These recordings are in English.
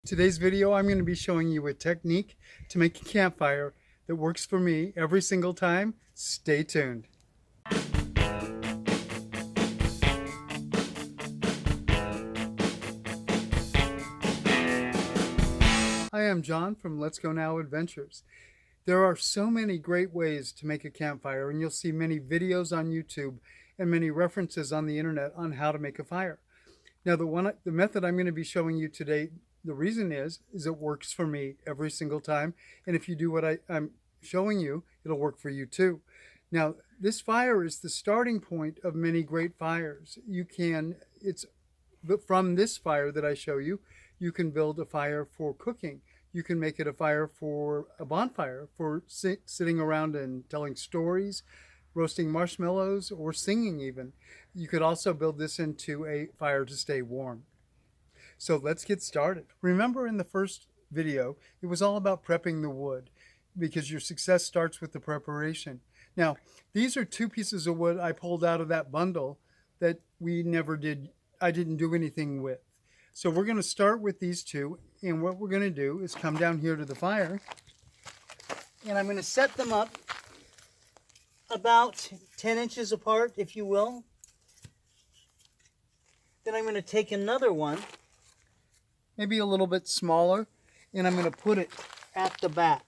Today's video, I'm going to be showing you a technique to make a campfire that works for me every single time. Stay tuned. Hi, I'm John from Let's Go Now Adventures. There are so many great ways to make a campfire, and you'll see many videos on YouTube and many references on the internet on how to make a fire. Now, the method I'm going to be showing you today, the reason is it works for me every single time. And if you do what I'm showing you, it'll work for you too. Now, this fire is the starting point of many great fires. From this fire that I show you, you can build a fire for cooking. You can make it a fire for a bonfire, for sitting around and telling stories, roasting marshmallows, or singing even. You could also build this into a fire to stay warm. So let's get started. Remember in the first video, it was all about prepping the wood because your success starts with the preparation. Now, these are two pieces of wood I pulled out of that bundle that I didn't do anything with. So we're going to start with these two, and what we're going to do is come down here to the fire, and I'm going to set them up about 10 inches apart, if you will. Then I'm going to take another one, maybe a little bit smaller, and I'm going to put it at the back.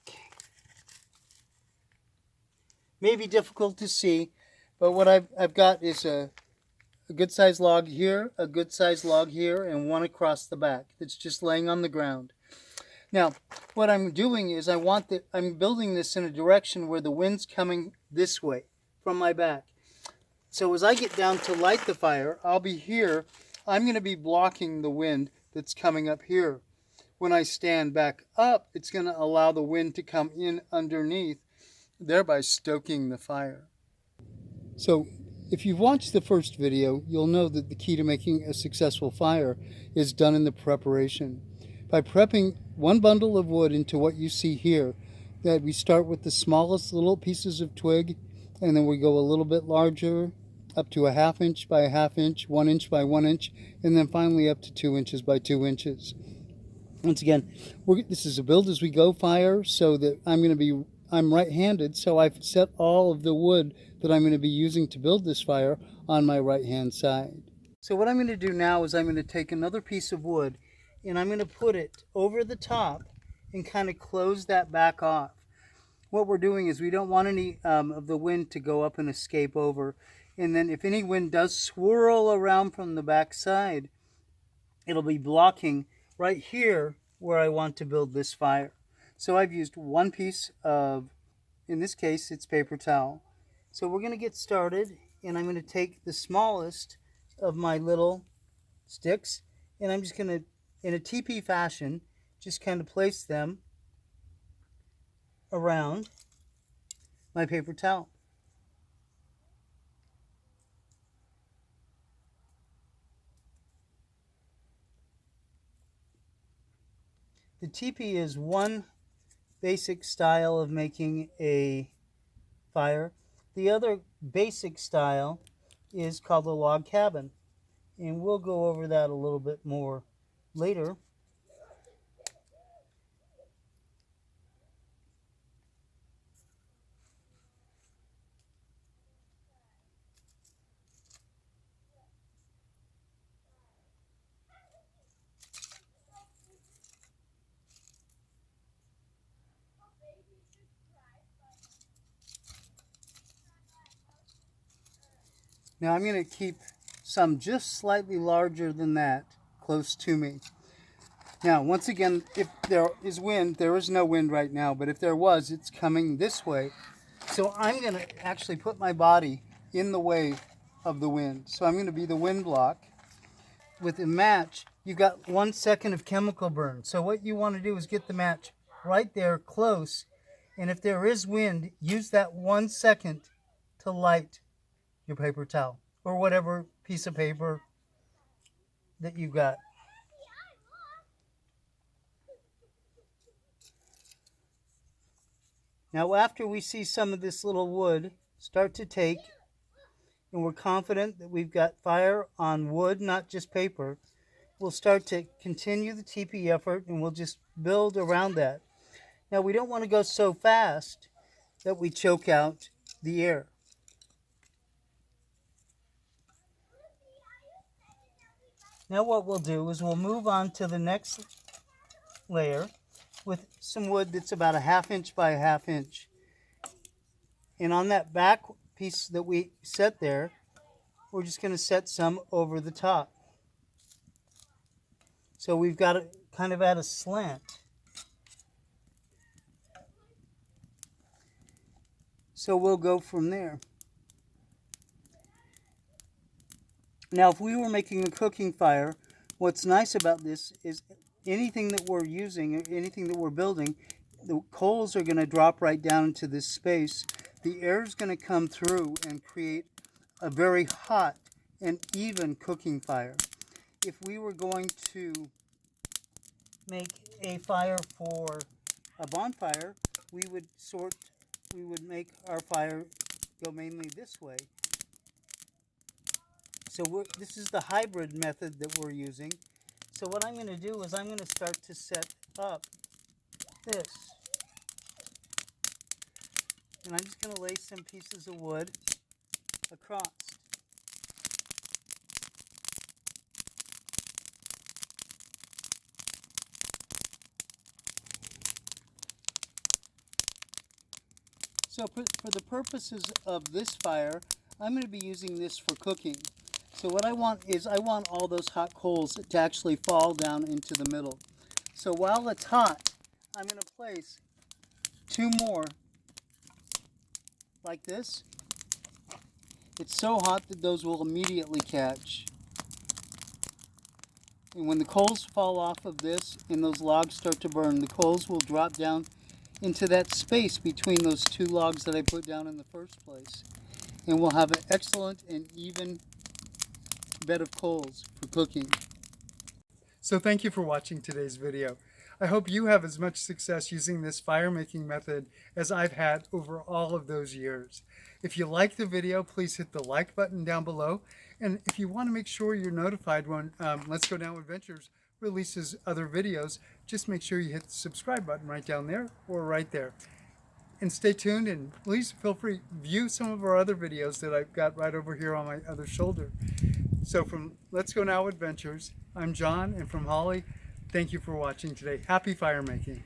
Maybe difficult to see, but what I've got is a good sized log here, a good sized log here, and one across the back that's just laying on the ground. Now, what I'm doing is I'm building this in a direction where the wind's coming this way from my back. So as I get down to light the fire, I'll be here. I'm going to be blocking the wind that's coming up here. When I stand back up, it's going to allow the wind to come in underneath, thereby stoking the fire. So if you've watched the first video, you'll know that the key to making a successful fire is done in the preparation. By prepping one bundle of wood into what you see here, that we start with the smallest little pieces of twig, and then we go a little bit larger, up to a 1/2 inch by a 1/2 inch, 1 inch by 1 inch, and then finally up to 2 inches by 2 inches. Once again, this is a build as we go fire, so that I'm right-handed, so I've set all of the wood that I'm going to be using to build this fire on my right-hand side. So what I'm going to do now is I'm going to take another piece of wood and I'm going to put it over the top and kind of close that back off. What we're doing is we don't want any of the wind to go up and escape over. And then if any wind does swirl around from the back side, it'll be blocking right here where I want to build this fire. So I've used one piece of, in this case, it's paper towel. So we're going to get started, and I'm going to take the smallest of my little sticks, and I'm just going to, in a teepee fashion, just kind of place them around my paper towel. The teepee is one basic style of making a fire. The other basic style is called a log cabin, and we'll go over that a little bit more later. Now I'm going to keep some just slightly larger than that close to me. Now, once again, if there is wind, there is no wind right now, but if there was, it's coming this way. So I'm going to actually put my body in the way of the wind. So I'm going to be the wind block. With a match, you've got 1 second of chemical burn. So what you want to do is get the match right there close. And if there is wind, use that 1 second to light your paper towel or whatever piece of paper that you've got. Now after we see some of this little wood start to take, and we're confident that we've got fire on wood, not just paper, we'll start to continue the teepee effort, and we'll just build around that. Now, we don't want to go so fast that we choke out the air. Now what we'll do is we'll move on to the next layer with some wood that's about a 1/2 inch by a 1/2 inch. And on that back piece that we set there, we're just going to set some over the top. So we've got it kind of at a slant. So we'll go from there. Now, if we were making a cooking fire, what's nice about this is anything that we're using, anything that we're building, the coals are going to drop right down into this space. The air is going to come through and create a very hot and even cooking fire. If we were going to make a fire for a bonfire, we would make our fire go mainly this way. So this is the hybrid method that we're using. So what I'm going to do is I'm going to start to set up this. And I'm just going to lay some pieces of wood across. So for the purposes of this fire, I'm going to be using this for cooking. So what I want is I want all those hot coals to actually fall down into the middle. So while it's hot, I'm going to place 2 more like this. It's so hot that those will immediately catch. And when the coals fall off of this and those logs start to burn, the coals will drop down into that space between those 2 logs that I put down in the first place. And we'll have an excellent and even bed of coals for cooking. So thank you for watching today's video. I hope you have as much success using this fire making method as I've had over all of those years. If you like the video, please hit the like button down below. And if you want to make sure you're notified when Let's Go Down Adventures releases other videos, just make sure you hit the subscribe button right down there or right there. And stay tuned, and please feel free to view some of our other videos that I've got right over here on my other shoulder. So from Let's Go Now Adventures, I'm John, and from Holly, thank you for watching today. Happy fire making.